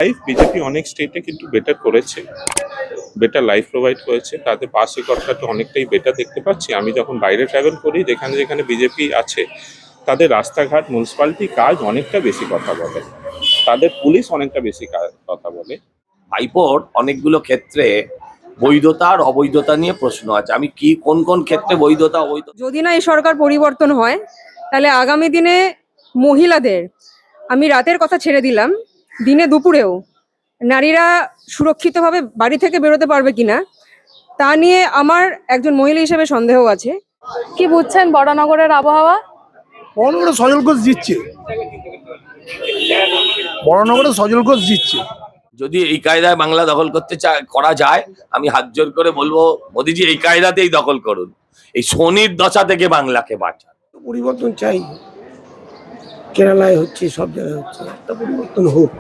Life BJP অনেক স্টেটে কিন্তু বেটার করেছে, বেটার লাইফ প্রোভাইড করেছে, তাদের বাস রেকর্ডটা অনেকটাই বেটার দেখতে পাচ্ছি। আমি যখন বাইরে ট্রাভেল করি, যেখানে যেখানে বিজেপি আছে, তাদের রাস্তাঘাট মিউনিসিপ্যালিটি কাজ অনেকটা বেশি কথা বলে, তাদের পুলিশ অনেকটা বেশি কথা বলে। ভাইপোর অনেকগুলো ক্ষেত্রে বৈধতা আর অবৈধতা নিয়ে প্রশ্ন আছে। আমি কি কোন কোন ক্ষেত্রে বৈধতা অবৈধ, যদি না এই সরকার পরিবর্তন হয় তাহলে আগামী দিনে মহিলাদের, আমি রাতের কথা ছেড়ে দিলাম, দিনে দুপুরেও নারীরা সুরক্ষিতভাবে বাড়ি থেকে বেরোতে পারবে কিনা তা নিয়ে আমার একজন মহিলা হিসেবে সন্দেহ আছে। কি বুঝছেন বড়নগরের আবহাওয়া? বড়নগরে সজল ঘোষ জিতছে, বড়নগরে সজল ঘোষ জিতছে। যদি এই কায়দায় বাংলা দখল করতে করা যায়, আমি হাত জোর করে বলবো মোদিজি এই কায়দাতেই দখল করুন, এই শনির দশা থেকে বাংলাকে বাঁচান। পরিবর্তন চাই, কেরালায় হচ্ছে, সব জায়গায় হচ্ছে, একটা পরিবর্তন হোক।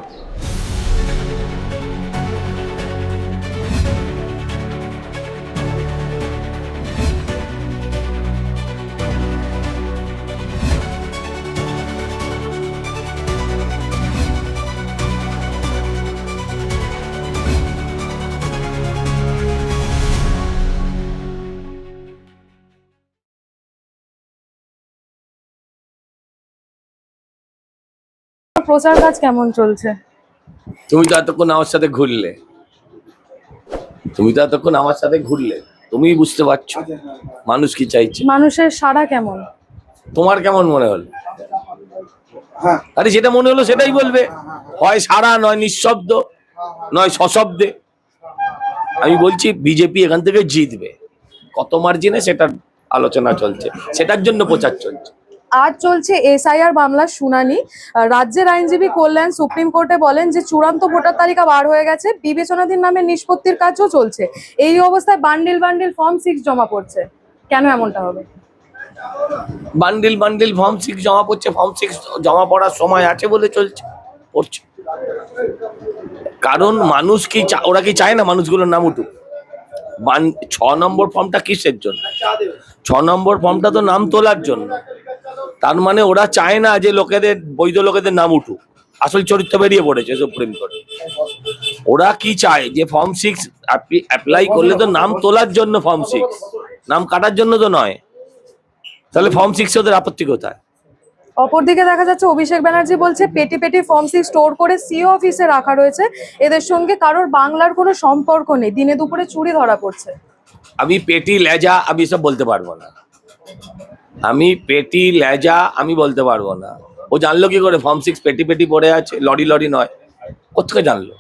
প্রচার কাজ কেমন চলছে? তুমি তো এতক্ষণ আমার সাথে ঘুরলে, তুমিই বুঝতে পারছো মানুষ কি চাইছে। মানুষের সাড়া কেমন? তোমার কেমন মনে হলো? আরে যেটা মনে হলো সেটাই বলবে, হয় সারা, নয় নিঃশব্দ, নয় সশব্দে। আমি বলছি বিজেপি এখান থেকে জিতবে, কত মার্জিনে সেটার আলোচনা চলছে, সেটার জন্য প্রচার চলছে। আজ চলছে এসআইআর মামলার শুনানি। রাজ্যের আইনজীবী কল্যাণ সুপ্রিম কোর্টে বলেন যে চূড়ান্ত ভোটার তালিকা বার হয়ে গেছে, বিবেচনাধীন নামে নিষ্পত্তির কাজও চলছে। এই অবস্থায় বান্ডিল বান্ডিল ফর্ম 6 জমা পড়ছে, কেন এমনটা হবে? বান্ডিল বান্ডিল ফর্ম 6 জমা পড়ছে, ফর্ম 6 জমা পড়ার সময় আছে বলে চলছে, পড়ছে। কারণ মানুষ কি ওরা কি চায় না মানুষগুলোর নাম উঠুক? 6 নম্বর ফর্মটা কিসের জন্য? 6 নম্বর ফর্মটা তো নাম তোলার জন্য। তার মানে ওরা চায় না যে লোকেদের, বৈধ লোকেদের নাম উঠুক। আসল চরিত্র বেরিয়ে পড়েছে সুপ্রিম কোর্টে। ওরা কি চায় যে ফর্ম 6 অ্যাপ্লাই করলে তো নাম তোলার জন্য, ফর্ম 6 নাম কাটার জন্য তো নয়। তাহলে ফর্ম 6 ওদের আপত্তি কোথায়? অপরদিকে দেখা যাচ্ছে অভিষেক ব্যানার্জি বলছে পেটি পেটি ফর্ম 6 স্টোর করে সিও অফিসে রাখা রয়েছে, এদের সঙ্গে কারোর বাংলার কোনো সম্পর্ক নেই, দিনে দুপুরে চুরি ধরা পড়ছে। আমি পেটি লেজা আমি সব বলতে পারবো না, আমি বলতে পারবো না। ও জানলো কি করে ফর্ম 6 পেটি পেটি পড়ে আছে, লরি লরি নয়? কোথেকে জানলো?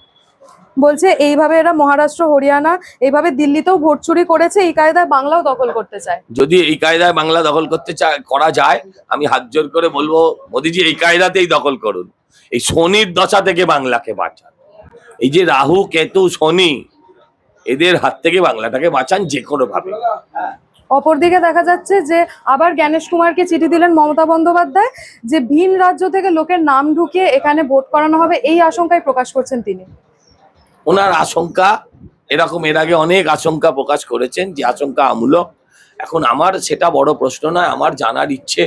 বলছে এইভাবে এরা মহারাষ্ট্র, হরিয়ানা, এইভাবে দিল্লিতেও ভোট চুরি করেছে, এই কায়দায় বাংলাও দখল করতে চায়। যদি এই কায়দায় বাংলা দখল করতে করা যায়, আমি হাত জোর করে বলবো মোদিজি এই কায়দাতেই দখল করুন, এই শনির দশা থেকে বাংলাকে বাঁচান। এই যে রাহু, কেতু, শনি, এদের হাত থেকে বাংলাটাকে বাঁচান যে কোনো ভাবে। অপরদিকে দেখা যাচ্ছে যে আবার জ্ঞানেশ কুমারকে চিঠি দিলেন মমতা বন্দ্যোপাধ্যায়, যে ভিন রাজ্য থেকে লোকের নাম ঢুকিয়ে এখানে ভোট করানো হবে, এই আশঙ্কায় প্রকাশ করছেন তিনি। ওনার আশঙ্কা এরকম, এর আগে অনেক আশঙ্কা প্রকাশ করেছেন, যে আশঙ্কা আমূলক। এখন আমার সেটা বড় প্রশ্ন নয়, আমার জানার ইচ্ছে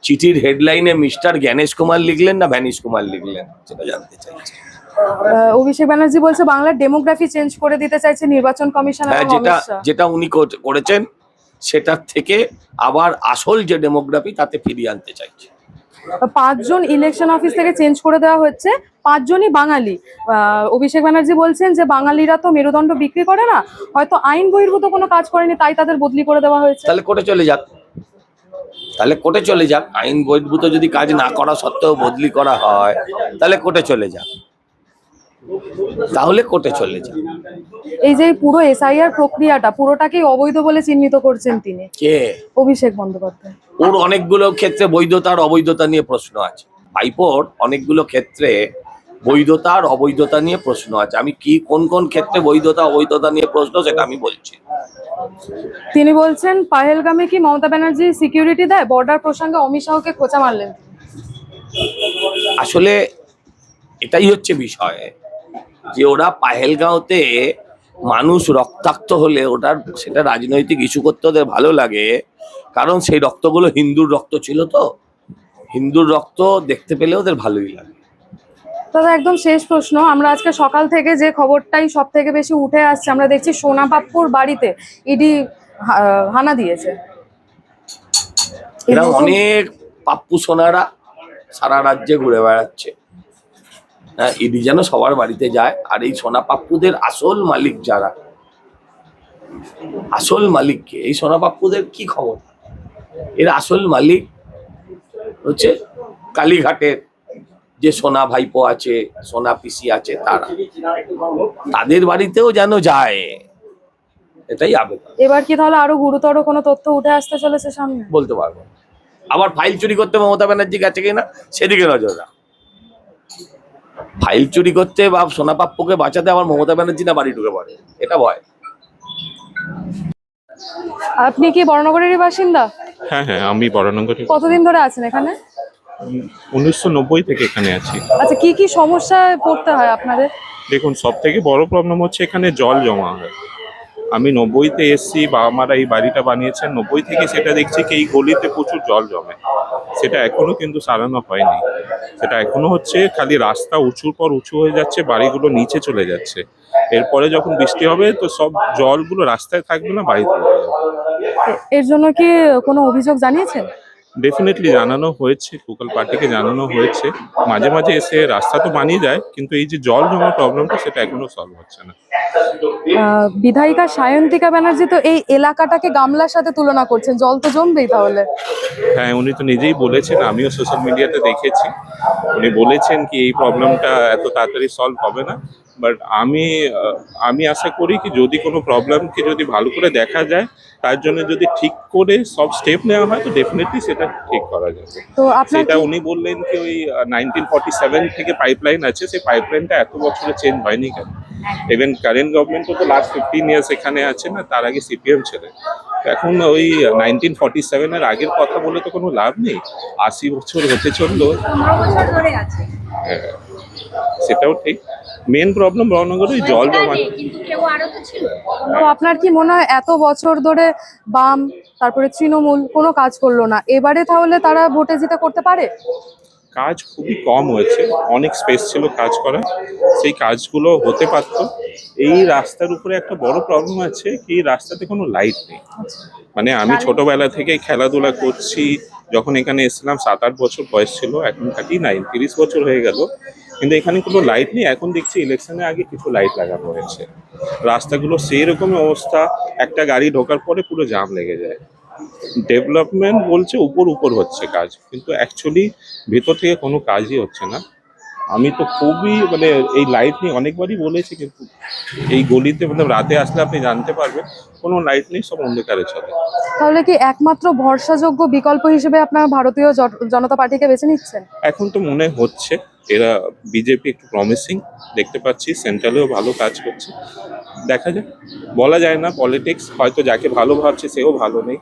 চিঠির হেডলাইনে মিস্টার জ্ঞানেশ কুমার লিখলেন না ভ্যানিশ কুমার লিখলেন, সেটা জানতে চাইছি। অভিষেক ব্যানার্জি বলছে বাংলার ডেমোগ্রাফি চেঞ্জ করে দিতে চাইছে নির্বাচন কমিশন। হ্যাঁ, যেটা উনি করেছেন সেটার থেকে আবার আসল যে ডেমোগ্রাফি তাতে ফিরিয়ে আনতে চাইছে। 5 জন ইলেকশন অফিস থেকে চেঞ্জ করে দেওয়া হচ্ছে, 5 জনই বাঙালি। অভিষেক ব্যানার্জি বলছেন যে বাঙালিরা তো মেরুদণ্ড বিক্রি করে না, হয়তো আইন বহির্ভূত কোনো কাজ করেনি, তাই তাদের বদলি করে দেওয়া হয়েছে। তাহলে কোর্টে চলে যাক, আইন বহির্ভূত যদি কাজ না করা সত্ত্বেও বদলি করা হয়, তাহলে কোর্টে চলে যাক। এই যে পুরো এসআইআর প্রক্রিয়াটা পুরোটাকেই অবৈধ বলে চিহ্নিত করছেন তিনি। কে? অভিষেক বন্দ্যোপাধ্যায়। ওর অনেকগুলো ক্ষেত্রে বৈধতা আর অবৈধতা নিয়ে প্রশ্ন আছে। ভাইপোর অনেকগুলো ক্ষেত্রে বৈধতা আর অবৈধতা নিয়ে প্রশ্ন আছে। আমি কি কোন কোন ক্ষেত্রে বৈধতা অবৈধতা নিয়ে প্রশ্ন, সেটা আমি বলছি। তিনি বলছেন পাহেলগামে কি মমতা ব্যানার্জি সিকিউরিটি দেয়, বর্ডার প্রসঙ্গে অমিত শাহকে খোঁচা মারলেন। আসলে এটাই হচ্ছে বিষয়, যে ওরা পাহেলগাঁওতে মানুষ রক্তাক্ত হলে সেটা রাজনৈতিক ইস্যু করতে ওদের ভালো লাগে, কারণ সেই রক্তগুলো হিন্দুর রক্ত ছিল, তো হিন্দুর রক্ত দেখতে পেলে ওদের ভালোই লাগে। দাদা একদম শেষ প্রশ্ন, আমরা আজকে সকাল থেকে যে খবরটাই সব থেকে বেশি উঠে আসছে, আমরা দেখছি সোনা পাপ্পুর বাড়িতে ইডি হানা দিয়েছে। এই এরা নতুন- অনেক পাপ্পু সোনারা সারা রাজ্যে ঘুরে বেড়াচ্ছে। হ্যাঁ, ইডি যেন সবার বাড়িতে যায়। আর এই সোনা পাপ্পুদের আসল মালিক যারা, আসল মালিককে, এই সোনা পাপ্পুদের কি খবর? এর আসল মালিক হচ্ছে কালীঘাটের যে সোনা ভাইপো আছে, সোনা পিসি আছে, তারা, তাদের বাড়িতেও যেন যায়, এটাই আবেদন। এবার কি তাহলে আরো গুরুতর কোনো তথ্য উঠে আসতে চলেছে সামনে? বলতে পারবো না। আবার ফাইল চুরি করতে মমতা ব্যানার্জি গেছে কিনা সেদিকে নজর রাখ। ফাইল চুরি করতে বা সোনা পাপ্পুকে বাঁচাতে আবার মমতা ব্যানার্জি না বাড়ি ঢুকে পড়ে, এটা ভয়। আপনি কি বর্ণনগরেরই বাসিন্দা? হ্যাঁ হ্যাঁ, আমি বরানগরে কতদিন ধরে আছেন এখানে? 1990 থেকে এখানে আছি। আচ্ছা, কি কি সমস্যায় পড়তে হয় আপনাদের? দেখুন, সব থেকে বড় প্রবলেম হচ্ছে এখানে জল জমা হয়। আমি 90-তে এসছি, বাবা মারা এই বাড়িটা বানিয়েছেন 90 থেকে, সেটা দেখছি কি এই গলিতে প্রচুর জল জমে। সেটা এখনো কিন্তু সারানো হয়নি। সেটা এখনো হচ্ছে, খালি রাস্তা উঁচুর পর উঁচু হয়ে যাচ্ছে, বাড়িগুলো নিচে চলে যাচ্ছে। এরপরে যখন বৃষ্টি হবে তো সব জলগুলো রাস্তায় থাকবে না, বাড়িতে উঠে যাবে। এর জন্য কি কোনো অভিযোগ জানিয়েছেন? ডেফিনেটলি জানানো হয়েছে, লোকাল পার্টিকে জানানো হয়েছে। মাঝে মাঝে এসে রাস্তা তো বানিয়ে যায়, কিন্তু এই যে জল জমার প্রবলেমটা সেটা এখনো সলভ হচ্ছে না। বিধায়িকা সায়ন্তিকা ব্যানার্জি তো এই এলাকাটাকে গামলার সাথে তুলনা করছেন, জল তো জমবেই তাহলে। হ্যাঁ, উনি তো নিজেই বলেছেন, আমিও সোশ্যাল মিডিয়াতে দেখেছি। উনি বলেছেন কি এই প্রবলেমটা এত তাড়াতাড়ি সলভ হবে না, বাট আমি আশা করি কি যদি কোনো প্রবলেমকে যদি ভালো করে দেখা যায়, তার জন্য যদি ঠিক করে সব স্টেপ নেওয়া হয় তো ডেফিনেটলি সেটা ঠিক করা যাবে। তো আপনার সেটা কি- উনি বললেন কি ওই 1947 থেকে পাইপলাইন আছে, সেই পাইপলাইনটা এত বছরে চেঞ্জ হয়নি কেন? ইভেন কারেন্ট গভর্নমেন্টও তো লাস্ট 15 ইয়ার্স এখানে আছে না, তার আগে সিপিএম ছিল। তো এখন ওই 1947-এর আগের কথা বলে তো কোনো লাভ নেই। 80 বছর হতে চললো। হ্যাঁ, সেটাও ঠিক। মেন প্রবলেম বরানগরে ওই জল জমা। তো আপনার কি মনে হয় এত বছর ধরে বাম, তারপরে তৃণমূল কোনো কাজ করলো না, এবারে তাহলে তারা ভোটে জিতে করতে পারে? কাজ খুবই কম হয়েছে, অনেক স্পেস ছিল কাজ করার, সেই কাজগুলো হতে পারত। এই রাস্তার উপরে একটা বড় প্রবলেম আছে কি এই রাস্তাতে কোনো লাইট নেই। মানে আমি ছোটবেলা থেকে খেলাধুলা করছি, যখন এখানে এসেছিলাম 7-8 বছর বয়স ছিল, এখন 39 30 বছর হয়ে গেল, কিন্তু এখানে কোনো লাইট নেই। এখন দেখছি ইলেকশনের আগে কিছু লাইট লাগানো হয়েছে। রাস্তাগুলো সেই রকমই অবস্থা, একটা গাড়ি ঢোকার পরে পুরো জাম লেগে যায়। ডেভেলপমেন্ট বলছে উপর উপর হচ্ছে কাজ, কিন্তু অ্যাকচুয়ালি ভেতর থেকে কোনো কাজই হচ্ছে না। আমি তো খুবই মানে এই লাইট নিয়ে অনেকবারই বলেছি, কিন্তু এই গলিতে মানে রাতে আসলে আপনি জানতে পারবেন কোনো লাইট নেই, সব অন্ধকারে চলে। তাহলে কি একমাত্র ভরসাযোগ্য বিকল্প হিসেবে আপনার ভারতীয় জনতা পার্টিকে বেছে নিচ্ছেন? এখন তো মনে হচ্ছে এরা বিজেপি একটু প্রমিসিং দেখতে পাচ্ছি, সেন্ট্রালেও ভালো কাজ করছে। দেখা যাক, বলা যায় না, পলিটিক্স, হয়তো যাকে ভালো ভাবছে সেও ভালো নেই,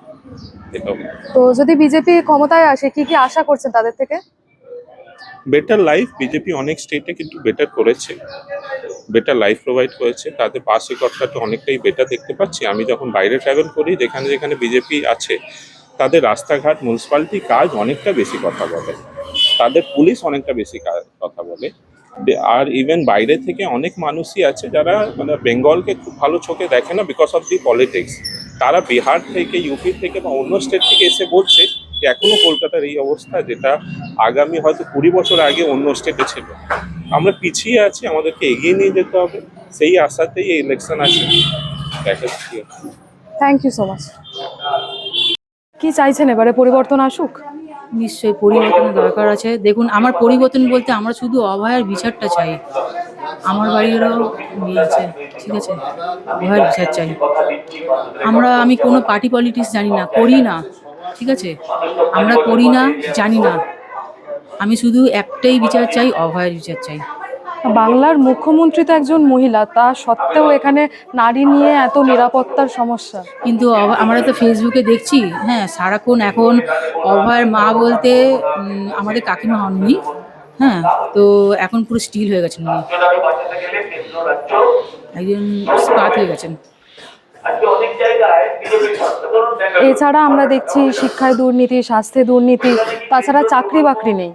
এটাও। তো যদি বিজেপি ক্ষমতায় আসে, কি কি আশা করছেন তাদের থেকে? বেটার লাইফ, বিজেপি অনেক স্টেটে কিন্তু বেটার করেছে, বেটার লাইফ প্রোভাইড করেছে, তাদের পাস রেকর্ডটা অনেকটাই বেটার দেখতে পাচ্ছি। আমি যখন বাইরে ট্রাভেল করি, যেখানে যেখানে বিজেপি আছে, তাদের রাস্তাঘাট, মিউনিসিপ্যালিটি কাজ অনেকটা বেশি কথা বলে, তাদের পুলিশ অনেকটা বেশি কথা বলে। আর ইভেন বাইরে থেকে অনেক মানুষই আছে যারা মানে বেঙ্গলকে খুব ভালো চোখে দেখে না বিকজ অফ দি পলিটিক্স। তারা বিহার থেকে, ইউপি থেকে বা অন্য স্টেট থেকে এসে বলছে যে এখনো কলকাতার এই অবস্থা, যেটা আগামী হয়তো 20 বছর আগে অন্য স্টেটে ছিল। আমরা পিছিয়ে আছি, আমাদেরকে এগিয়ে নিয়ে যেতে হবে, সেই আশাতেই এই ইলেকশন আছে। দেখা যাচ্ছে। Thank you so much. কি চাইছেন এবারে, পরিবর্তন আসুক? নিশ্চয়ই পরিবর্তনের দরকার আছে। দেখুন, আমার পরিবর্তন বলতে আমরা শুধু অভয়ার বিচারটা চাই। আমার বাড়িরও মেয়ে আছে, ঠিক আছে, অভয়ার বিচার চাই। আমি কোনো পার্টি পলিটিক্স জানি না, করি না, ঠিক আছে, আমরা করি না, জানি না। আমি শুধু একটাই বিচার চাই, অভয়ার বিচার চাই। বাংলার মুখ্যমন্ত্রী তো একজন মহিলা, তা সত্ত্বেও এখানে নারী নিয়ে এত নিরাপত্তার সমস্যা। কিন্তু আমরা তো ফেসবুকে দেখছি, হ্যাঁ, সারাক্ষণ এখন অভয়ের মা বলতে আমাদের কাকিমা হননি, হ্যাঁ, তো এখন পুরো স্টিল হয়ে গেছেন উনি, একজন স্পাত হয়ে গেছেন। এছাড়া আমরা দেখছি শিক্ষায় দুর্নীতি, স্বাস্থ্যে দুর্নীতি, তাছাড়া চাকরি বাকরি নেই।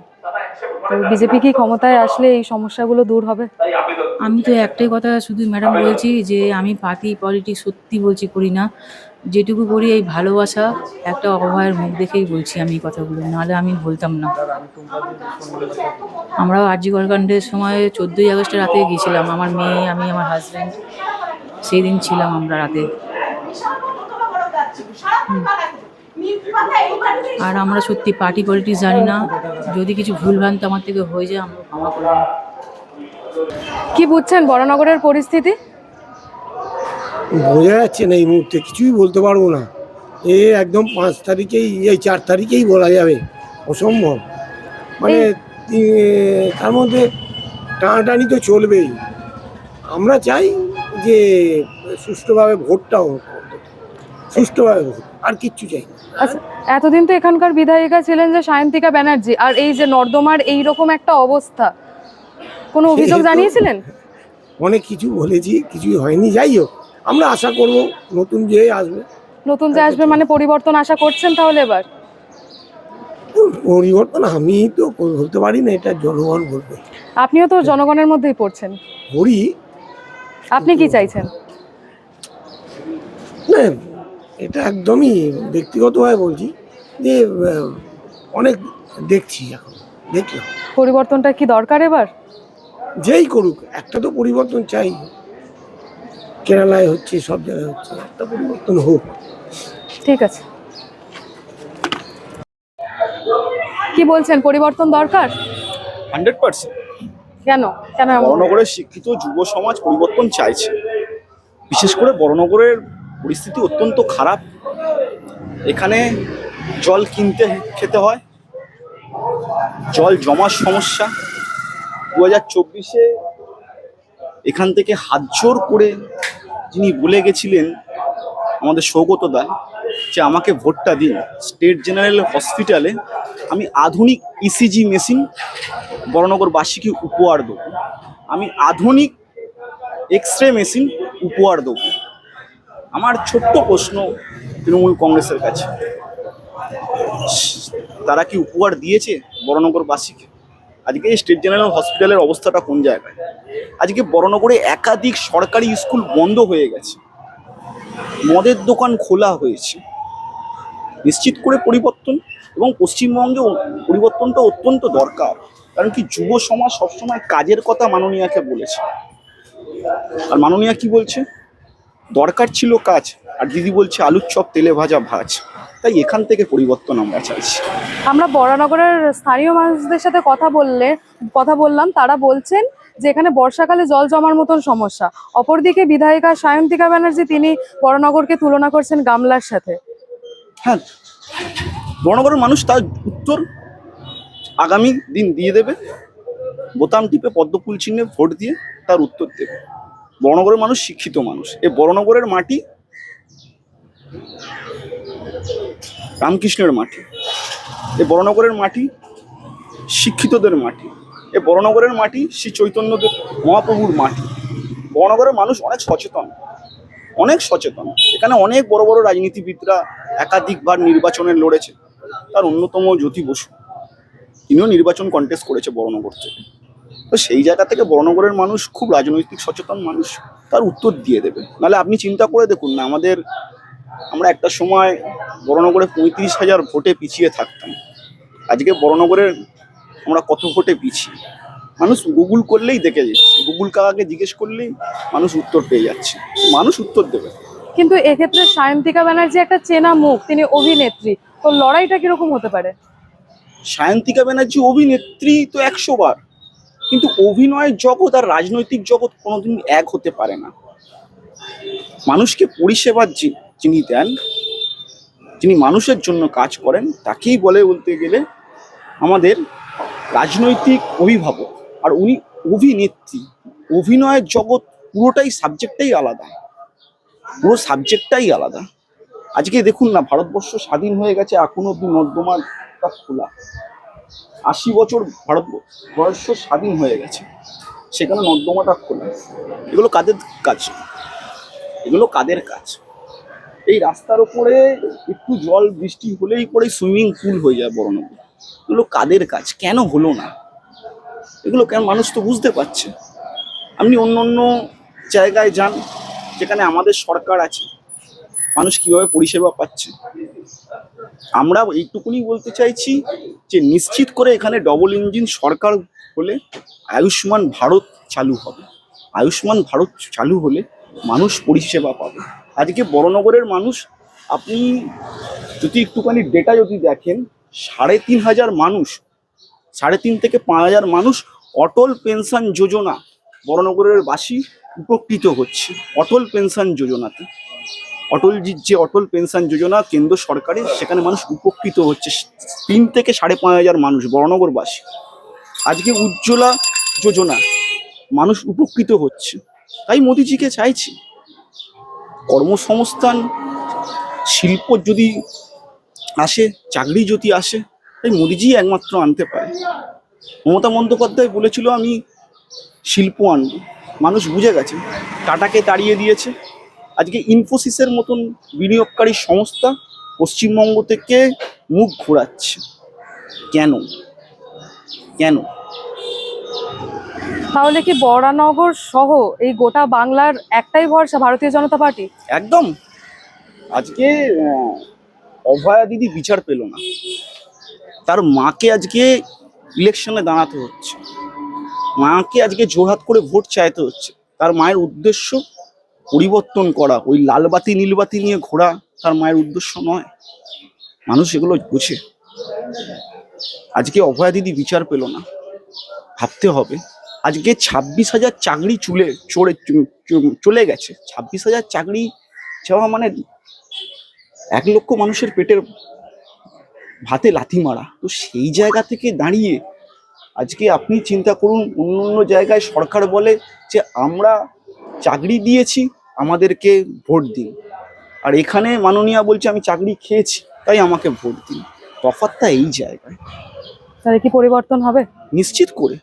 তো বিজেপি কি ক্ষমতায় আসলে এই সমস্যাগুলো দূর হবে? আমি তো একটাই কথা শুধু ম্যাডাম বলছি যে আমি পার্টি পলিটিক্স সত্যি বলছি করি না, যেটুকু করি এই ভালোবাসা একটা অভয়ের মুখ দেখেই বলছি আমি এই কথাগুলো, নাহলে আমি বলতাম না। আমরাও আরজি কাণ্ডের সময় 14ই আগস্টের রাতে গিয়েছিলাম, আমার মেয়ে, আমি, আমার হাজব্যান্ড, সেই দিন ছিলাম আমরা রাতে। আর আমরা সত্যি পার্টি পলিটিক্স জানি না, যদি কিছু ভুলভ্রান্তি আমার থেকে হয়ে যায় আমরা ক্ষমা করবো। কি বুঝছেন বরানগরের পরিস্থিতি? বোঝা যাচ্ছে না এই মুহূর্তে, কিছুই বলতে পারবো না। একদম 5 তারিখেই, এই 4 তারিখেই বলা যাবে, অসম্ভব। মানে তার মধ্যে টানাটানি তো চলবেই। আমরা চাই যে সুষ্ঠুভাবে ভোটটা হোক, সুষ্ঠুভাবে ভোট, আর কিচ্ছু চাই না। আচ্ছা, এতদিন তো এখানকার বিধায়িকা ছিলেন যে সায়ন্তিকা ব্যানার্জি, আর এই যে নর্দমার এইরকম একটা অবস্থা, কোনো অভিযোগ জানিয়েছিলেন? অনেক কিছু বলেছি, কিছুই হয়নি। যাই হোক, আমরা আশা করব নতুন যে আসবে। নতুন যে আসবে মানে পরিবর্তন আশা করছেন তাহলে এবার? পরিবর্তন আমি তো বলতে পারি না, এটা জনগণ বলবে। আপনিও তো জনগণের মধ্যেই পড়ছেন, করি আপনি কি চাইছেন? না, এটা একদমই ব্যক্তিগতভাবে বলছি যে অনেক দেখছি, এখন দেখলাম। পরিবর্তনটা কি দরকার এবার? যেই করুক, একটা তো পরিবর্তন চাই। কেরালায় হচ্ছে, সব জায়গায় হচ্ছে, একটা পরিবর্তন হোক। ঠিক আছে, কি বলছেন, পরিবর্তন দরকার? 100%। কেন কেন এমন? বড়নগরের শিক্ষিত যুব সমাজ পরিবর্তন চাইছে। বিশেষ করে বড়নগরের পরিস্থিতি অত্যন্ত খারাপ। এখানে জল কিনতে খেতে হয়, জল জমার সমস্যা। 2024-এ এখান থেকে হাত জোর করে যিনি বলে গেছিলেন আমাদের সৌগতদা, যে আমাকে ভোটটা দিন, স্টেট জেনারেল হসপিটালে আমি আধুনিক ইসিজি মেশিন বড়নগরবাসীকে উপহার দেবো, আমি আধুনিক এক্স-রে মেশিন উপহার দেবো। আমার ছোট্ট প্রশ্ন তৃণমূল কংগ্রেসের কাছে, তারা কি উপহার দিয়েছে বড়নগরবাসীকে? আজকে স্টেট জেনারেল হসপিটালের অবস্থাটা কোন জায়গায়? আজকে বড়নগরে একাধিক সরকারি স্কুল বন্ধ হয়ে গেছে, মদের দোকান খোলা হয়েছে। নিশ্চিত করে পরিবর্তন, এবং পশ্চিমবঙ্গে পরিবর্তনটা অত্যন্ত দরকার। কারণ কি, যুব সমাজ সবসময় কাজের কথা মাননীয়াকে বলেছে, আর মাননীয়া কি বলছে? দরকার ছিল কাজ, আর দিদি বলছে আলুর চপ তেলে ভাজা ভাজ। তাই এখান থেকে পরিবর্তন আমরা চাইছি। আমরা বরানগরের স্থানীয় মানুষদের সাথে কথা বললাম, তারা বলছেন যে এখানে বর্ষাকালে জল জমার মতন সমস্যা। অপরদিকে বিধায়িকা সায়ন্তিকা ব্যানার্জি, তিনি বরানগরকে তুলনা করছেন গামলার সাথে। হ্যাঁ, বড়নগরের মানুষ তার উত্তর আগামী দিন দিয়ে দেবে। বোতাম টিপে পদ্মফুল চিহ্নে ভোট দিয়ে তার উত্তর দেবে। বড়নগরের মানুষ শিক্ষিত মানুষ। এই বড়নগরের মাটি রামকৃষ্ণের মাটি, এই বড়নগরের মাটি শিক্ষিতদের মাটি, এই বড়নগরের মাটি শ্রী চৈতন্যদেব মহাপ্রভুর মাটি। বড়নগরের মানুষ অনেক সচেতন, অনেক সচেতন। এখানে অনেক বড় বড় রাজনীতিবিদরা একাধিকবার নির্বাচনে লড়েছে। তার অন্যতম জ্যোতি বসু, তিনিও নির্বাচন কন্টেস্ট করেছে বড়নগর থেকে। তো সেই জায়গা থেকে বড়নগরের মানুষ খুব রাজনৈতিক সচেতন মানুষ, তার উত্তর দিয়ে দেবে। নাহলে আপনি চিন্তা করে দেখুন না, আমরা একটা সময় বড়নগরে 35,000 ভোটে পিছিয়ে থাকতাম। আজকে বড়নগরের আমরা কত ভোটে পিছিয়ে, মানুষ গুগল করলেই দেখে যাচ্ছে। গুগল কাকাকে জিজ্ঞেস করলেই মানুষ উত্তর পেয়ে যাচ্ছে, মানুষ উত্তর দেবে। কিন্তু এক্ষেত্রে সায়ন্তিকা ব্যানার্জি একটা চেনা মুখ, তিনি অভিনেত্রী, তো লড়াইটা কিরকম হতে পারে? সায়ন্তিকা ব্যানার্জি অভিনেত্রী তো 100 বার, কিন্তু অভিনয়ের জগৎ আর রাজনৈতিক জগৎ কোনোদিন এক হতে পারে না। মানুষকে পরিষেবা যিনি দেন, যিনি মানুষের জন্য কাজ করেন, তাকেই বলতে গেলে আমাদের রাজনৈতিক অভিভাবক। আর উনি অভিনেত্রী। অভিনয়ের জগৎ পুরোটাই সাবজেক্টটাই আলাদা, পুরো সাবজেক্টটাই আলাদা। আজকে দেখুন না, ভারতবর্ষ স্বাধীন হয়ে গেছে, এখনো অব্দি নর্দমাটা খোলা। 80 বছর ভারতবর্ষ স্বাধীন হয়ে গেছে, সেখানে নর্দমাটা খোলা। এগুলো কাদের কাজ? এগুলো কাদের কাজ? এই রাস্তার উপরে একটু জল বৃষ্টি হলেই পরে সুইমিং পুল হয়ে যায় বড়নগর। এগুলো কাদের কাজ? কেন হলো না? এগুলো কেন মানুষ তো বুঝতে পারছে। আপনি অন্য অন্য জায়গায় যান যেখানে আমাদের সরকার আছে, মানুষ কিভাবে পরিষেবা পাচ্ছে। আমরা এইটুকুনি বলতে চাইছি যে নিশ্চিত করে এখানে ডবল ইঞ্জিন সরকার হলে আয়ুষ্মান ভারত চালু হবে। আয়ুষ্মান ভারত চালু হলে মানুষ পরিষেবা পাবে। আজকে বড়নগরের মানুষ, আপনি যদি একটুখানি ডেটা যদি দেখেন, 3,500 মানুষ, 3.5 থেকে 5,000 মানুষ অটল পেনশন যোজনা বড়নগরের বাসী উপকৃত হচ্ছে। অটল পেনশন যোজনাতে, অটলজির যে অটল পেনশন যোজনা কেন্দ্র সরকারের, সেখানে মানুষ উপকৃত হচ্ছে। 3 থেকে 5,500 মানুষ বড়নগরবাসী। আজকে উজ্জ্বলা যোজনা মানুষ উপকৃত হচ্ছে। তাই মোদিজিকে চাইছি কর্মসংস্থান, শিল্প যদি আসে, চাকরি যদি আসে, তাই মোদিজি একমাত্র আনতে পারে। মমতা বন্দ্যোপাধ্যায় বলেছিল আমি শিল্প আনব, মানুষ বুঝে গেছে, টাটাকে তাড়িয়ে দিয়েছে। আজকে ইনফোসিসের মতন বিনিয়োগকারী সংস্থা পশ্চিমবঙ্গ থেকে মুখ ঘোরাচ্ছে। কেন কেন? তাহলে কি বরানগর সহ এই গোটা বাংলার একটাই ভরসা, ভারতীয় জনতা পার্টি? একদম। আজকে অভয়া দিদি বিচার পেল না, তার মাকে আজকে ইলেকশনে দাঁড়াতে হচ্ছে, মাকে আজকে জোরহাত করে ভোট চাইতে হচ্ছে। তার মায়ের উদ্দেশ্য পরিবর্তন করা, ওই লালবাতি নীলবাতি নিয়ে ঘোরা তার মায়ের উদ্দেশ্য নয়। মানুষ এগুলো বুঝে। আজকে অভয়া দিদি বিচার পেল না, ভাবতে হবে। আজকে 26,000 চাকরি চলে গেছে। 26,000 চাকরি যাওয়া মানে 1 লক্ষ মানুষের পেটের ভাতে লাথি মারা। তো সেই জায়গা থেকে দাঁড়িয়ে আজকে আপনি চিন্তা করুন, অন্য অন্য জায়গায় সরকার বলে যে আমরা চাকরি দিয়েছি, আমাদেরকে ভোট দিন। আর এখানে মাননীয়া বলছে আমি চাকরি খেয়েছি, তাই আমাকে ভোট দিন। তফাৎটা এই জায়গায়। তাহলে কি পরিবর্তন হবে? নিশ্চিত করে,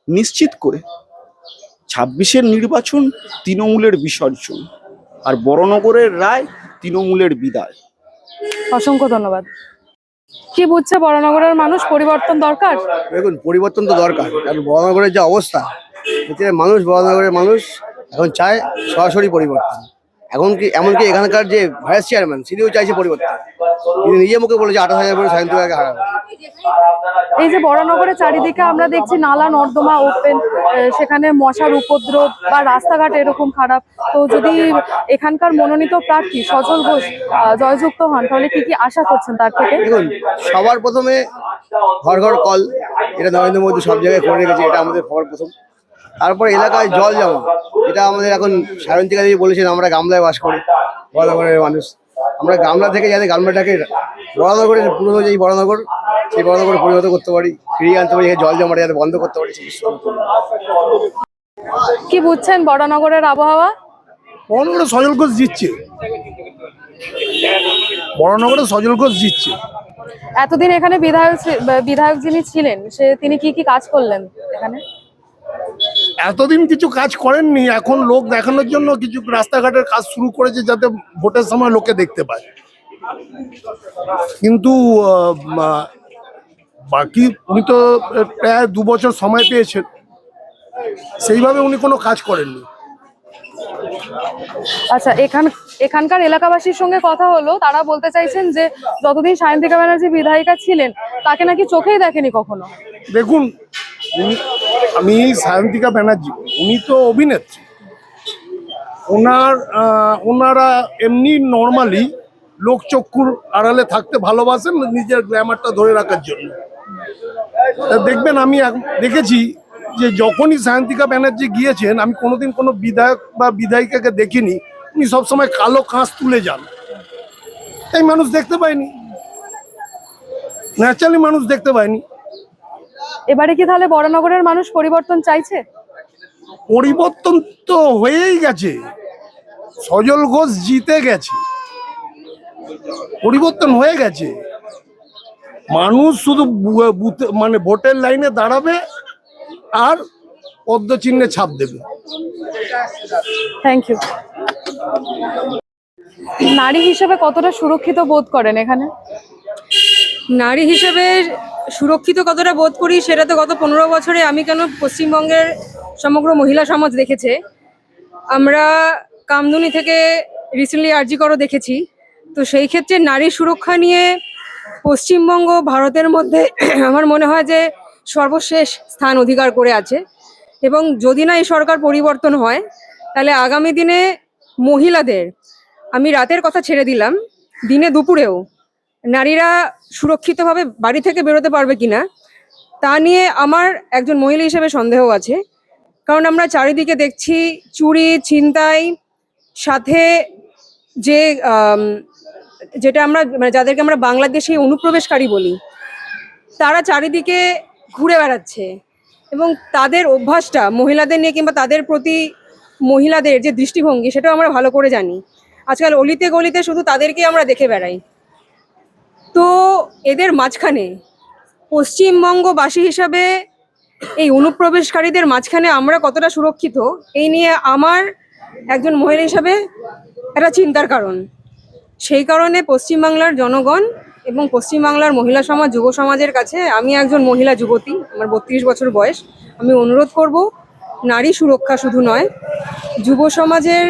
নিশ্চিত করে। 26-এর নির্বাচন তৃণমূলের বিসর্জন, আর বড়নগরের রায় তৃণমূলের বিদায়। অসংখ্য ধন্যবাদ। কি বুঝছে বরানগরের মানুষ, পরিবর্তন দরকার? দেখুন, পরিবর্তন তো দরকার, কারণ বরানগরের যে অবস্থা, এতে বরানগরের মানুষ এখন চায় সরাসরি পরিবর্তন। এমনকি এখানকার যে ভাইস চেয়ারম্যান, তিনিও চাইছে পরিবর্তন। তিনি নিজে মুখে বলেছে 28,000 ভোটে সায়ন্তিকাকে হারাবে। এই যে বরানগরের চারিদিকে আমরা দেখছি নালা নর্দমা ওপেন, সেখানে মশার উপদ্রব বা রাস্তাঘাট এরকম খারাপ। তো যদি এখানকার মনোনীত প্রার্থী সজল ঘোষ জয়যুক্ত হন, তাহলে কি কি আশা করছেন তার থেকে? দেখুন, সবার প্রথমে ঘর ঘর কল, এটা নরেন্দ্র মোদী সব জায়গায় করে রেখেছে, এটা আমাদের সবার প্রথম। তারপরে এলাকায় জল জমা, এটা আমাদের এখন সায়ন্তিকা দেবী বলেছেন আমরা গামলায় বাস করি, বরানগরের মানুষ। আমরা গামলা থেকে যাতে গামলাটাকে বরানগরের পুরনো যেই বরানগর, সেই বরানগরে পরিণত করতে পারি, ফিরিয়ে আনতে পারি, জল জমাটা যাতে বন্ধ করতে পারি। কি বুঝছেন বরানগরের আবহাওয়া? বরানগরে সজল ঘোষ জিতছে, বরানগরে সজল ঘোষ জিতছে। এতদিন এখানে বিধায়ক যিনি ছিলেন, তিনি কি কি কাজ করলেন এখানে? এতদিন কিছু কাজ করেননি, এখন লোক দেখানোর জন্য কিছু রাস্তাঘাটের কাজ শুরু করেছে, যাতে ভোটের সময় লোকে দেখতে পায়। কিন্তু বাকি উনি তো প্রায় 2 বছর সময় পেয়েছেন, সেইভাবে উনি কোনো কাজ করেননি। আচ্ছা, এখানকার এলাকাবাসীর সঙ্গে কথা হলো, তারা বলতে চাইছেন যে যতদিন সায়ন্তিকা ব্যানার্জি বিধায়িকা ছিলেন, তাকে নাকি চোখেই দেখেনি কখনো। দেখুন, আমি সায়ন্তিকা ব্যানার্জি, উনি তো অভিনেত্রী, ওনারা এমনি নর্মালি লোকচক্ষুর আড়ালে থাকতে ভালোবাসেন, নিজের গ্ল্যামারটা ধরে রাখার জন্য। দেখবেন, আমি দেখেছি যে যখনই সায়ন্তিকা ব্যানার্জি গিয়েছেন, আমি কোনোদিন কোনো বিধায়ক বা বিধায়িকাকে দেখিনি উনি সবসময় কালো কাঁচ তুলে যান। তাই মানুষ দেখতে পায়নি, ন্যাচারালি মানুষ দেখতে পায়নি। এবারে কি তাহলে বরানগরের মানুষ পরিবর্তন চাইছে? পরিবর্তন তো হয়েই গেছে, সজল ঘোষ জিতে গেছে, পরিবর্তন হয়ে গেছে। মানুষ শুধু মানে ভোটের লাইনে দাঁড়াবে আর পদ্মচিহ্নে ছাপ দেবে। Thank you. নারী হিসেবে কতটা সুরক্ষিত বোধ করেন এখানে? নারী হিসেবে সুরক্ষিত কতটা বোধ করি সেটা তো গত 15 বছরে আমি কেন পশ্চিমবঙ্গের সমগ্র মহিলা সমাজ দেখেছে। আমরা কামদুনি থেকে রিসেন্টলি আরজি করও দেখেছি। তো সেই ক্ষেত্রে নারী সুরক্ষা নিয়ে পশ্চিমবঙ্গ ভারতের মধ্যে আমার মনে হয় যে সর্বশেষ স্থান অধিকার করে আছে। এবং যদি না এই সরকার পরিবর্তন হয় তাহলে আগামী দিনে মহিলাদের, আমি রাতের কথা ছেড়ে দিলাম, দিনে দুপুরেও নারীরা সুরক্ষিতভাবে বাড়ি থেকে বেরোতে পারবে কিনা তা নিয়ে আমার একজন মহিলা হিসেবে সন্দেহ আছে। কারণ আমরা চারিদিকে দেখছি চুরি, ছিনতাই, সাথে যে যেটা আমরা মানে যাদেরকে আমরা বাংলাদেশি অনুপ্রবেশকারী বলি, তারা চারিদিকে ঘুরে বেড়াচ্ছে। এবং তাদের অভ্যাসটা মহিলাদের নিয়ে কিংবা তাদের প্রতি মহিলাদের যে দৃষ্টিভঙ্গি সেটাও আমরা ভালো করে জানি। আজকাল অলিতে গলিতে শুধু তাদেরকে আমরা দেখে বেড়াই। তো এদের মাঝখানে পশ্চিমবঙ্গবাসী হিসাবে এই অনুপ্রবেশকারীদের মাঝখানে আমরা কতটা সুরক্ষিত এই নিয়ে আমার একজন মহিলা হিসাবে একটা চিন্তার কারণ। সেই কারণে পশ্চিমবাংলার জনগণ এবং পশ্চিমবাংলার মহিলা সমাজ, যুব সমাজের কাছে, আমি একজন মহিলা যুবতী, আমার 32 বছর বয়স, আমি অনুরোধ করব নারী সুরক্ষা শুধু নয়, যুব সমাজের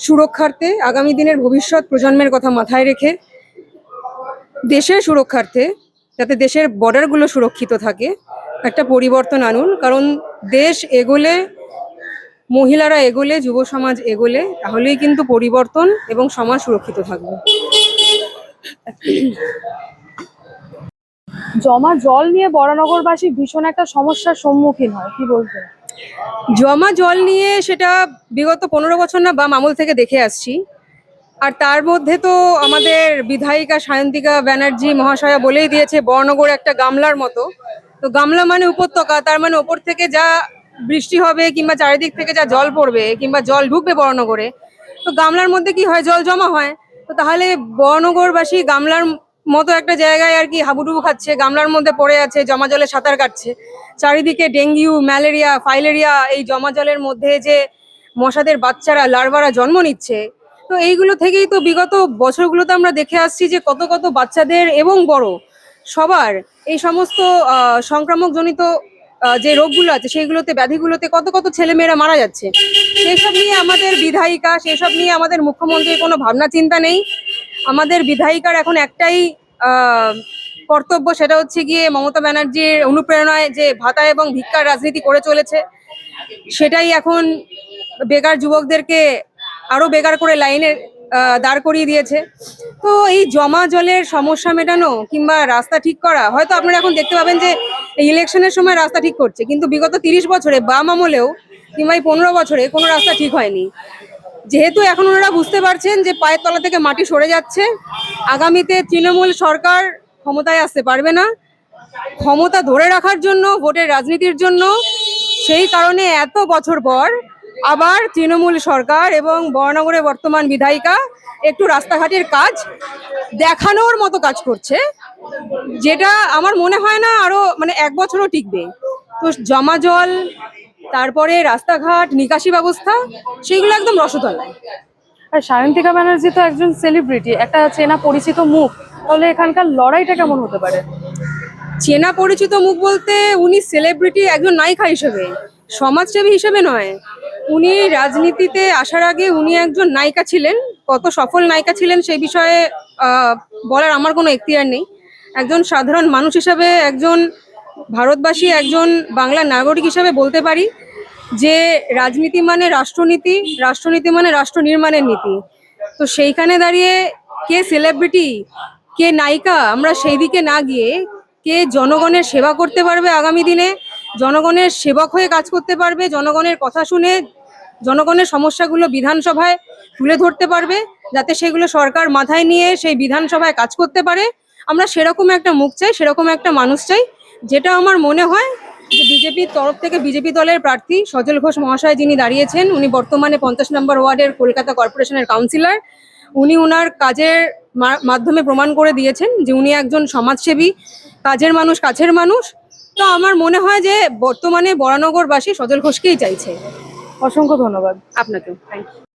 সুরক্ষার্থে, আগামী দিনের ভবিষ্যৎ প্রজন্মের কথা মাথায় রেখে দেশের সুরক্ষার্থে, যাতে দেশের বর্ডারগুলো সুরক্ষিত থাকে, একটা পরিবর্তন আনুন। কারণ দেশ এগোলে, মহিলারা এগোলে, যুব সমাজ এগোলে, তাহলেই কিন্তু পরিবর্তন এবং সমাজ সুরক্ষিত থাকবে। জমা জল নিয়ে বরানগরবাসী ভীষণ একটা সমস্যার সম্মুখীন হয়, কি বলবেন? জমা জল নিয়ে সেটা বিগত 15 বছর না বাম আমল থেকে দেখে আসছি। আর তার মধ্যে তো আমাদের বিধায়িকা সায়ন্তিকা ব্যানার্জি মহাশয়া বলেই দিয়েছে বরানগর একটা গামলার মতো। তো গামলা মানে উপত্যকা, তার মানে ওপর থেকে যা বৃষ্টি হবে কিংবা চারিদিক থেকে যা জল পড়বে কিংবা জল ঢুকবে বরানগরে, তো গামলার মধ্যে কি হয়, জল জমা হয়। তো তাহলে বরানগরবাসী গামলার মতো একটা জায়গায় আর কি হাবুডুবু খাচ্ছে, গামলার মধ্যে পড়ে আছে, জমা জলে সাঁতার কাটছে। চারিদিকে ডেঙ্গু, ম্যালেরিয়া, ফাইলেরিয়া, এই জমা জলের মধ্যে যে মশাদের বাচ্চারা, লার্ভারা জন্ম নিচ্ছে। তো এইগুলো থেকেই তো বিগত বছরগুলোতে আমরা দেখে আসছি যে কত কত বাচ্চাদের এবং বড় সবার এই সমস্ত সংক্রামকজনিত যে রোগগুলো আছে সেইগুলোতে, ব্যাধিগুলোতে কত কত ছেলেমেয়েরা মারা যাচ্ছে। সেসব নিয়ে আমাদের বিধায়িকা, সেসব নিয়ে আমাদের মুখ্যমন্ত্রীর কোনো ভাবনা চিন্তা নেই। আমাদের বিধায়িকার এখন একটাই কর্তব্য, সেটা হচ্ছে গিয়ে মমতা ব্যানার্জির অনুপ্রেরণায় যে ভাতা এবং ভিক্ষার রাজনীতি করে চলেছে, সেটাই এখন বেকার যুবকদেরকে আরো বেকার করে লাইনে দাঁড় করিয়ে দিয়েছে। তো এই জমা জলের সমস্যা মেটানো কিংবা রাস্তা ঠিক করা, হয়তো আপনারা এখন দেখতে পাবেন যে এই ইলেকশনের সময় রাস্তা ঠিক করছে, কিন্তু বিগত 30 বছরে বাম আমলেও কিংবা এই 15 বছরে কোনো রাস্তা ঠিক হয়নি। যেহেতু এখন ওনারা বুঝতে পারছেন যে পায়ের তলা থেকে মাটি সরে যাচ্ছে, আগামীতে তৃণমূল সরকার ক্ষমতায় আসতে পারবে না, ক্ষমতা ধরে রাখার জন্য, ভোটের রাজনীতির জন্য, সেই কারণে এত বছর পর আবার তৃণমূল সরকার এবং বরানগরের বর্তমান বিধায়িকা একটু রাস্তাঘাটের কাজ দেখানোর মতো কাজ করছে, যেটা আমার মনে হয় না আরো মানে 1 বছরও টিকবে। তো জমা জল, তারপরে রাস্তাঘাট, নিকাশি ব্যবস্থা, সেগুলো একদম রসতলায়। আর সায়ন্তিকা ব্যানার্জি তো একজন সেলিব্রিটি, একটা চেনা পরিচিত মুখ, তাহলে এখানকার লড়াইটা কেমন হতে পারে? চেনা পরিচিত মুখ বলতে উনি সেলিব্রিটি একজন নায়িকা হিসেবে, সমাজসেবী হিসেবে নয়। উনি রাজনীতিতে আসার আগে উনি একজন নায়িকা ছিলেন। কত সফল নায়িকা ছিলেন সেই বিষয়ে বলার আমার কোনো এখতিয়ার নেই। একজন সাধারণ মানুষ হিসাবে, একজন ভারতবাসী, একজন বাংলা নাগরিক হিসাবে বলতে পারি যে রাজনীতি মানে রাষ্ট্রনীতি, রাষ্ট্রনীতি মানে রাষ্ট্র নির্মাণের নীতি। তো সেইখানে দাঁড়িয়ে কে সেলিব্রিটি, কে নায়িকা, আমরা সেই দিকে না গিয়ে কে জনগণের সেবা করতে পারবে, আগামী দিনে জনগণের সেবক হয়ে কাজ করতে পারবে, জনগণের কথা শুনে জনগণের সমস্যাগুলো বিধানসভায় তুলে ধরতে পারবে, যাতে সেগুলো সরকার মাথায় নিয়ে সেই বিধানসভায় কাজ করতে পারে, আমরা সেরকম একটা মুখ চাই, সেরকম একটা মানুষ চাই। যেটা আমার মনে হয় যে বিজেপির তরফ থেকে, বিজেপি দলের প্রার্থী সজল ঘোষ মহাশয় যিনি দাঁড়িয়েছেন, উনি বর্তমানে 50 নম্বর ওয়ার্ডের কলকাতা কর্পোরেশনের কাউন্সিলর। উনি ওনার কাজের মাধ্যমে প্রমাণ করে দিয়েছেন যে উনি একজন সমাজসেবী, কাজের মানুষ, কাছের মানুষ। তো আমার মনে হয় যে বর্তমানে বরানগরবাসী সজল ঘোষকেই চাইছে। অসংখ্য ধন্যবাদ আপনাকেও। Thank you.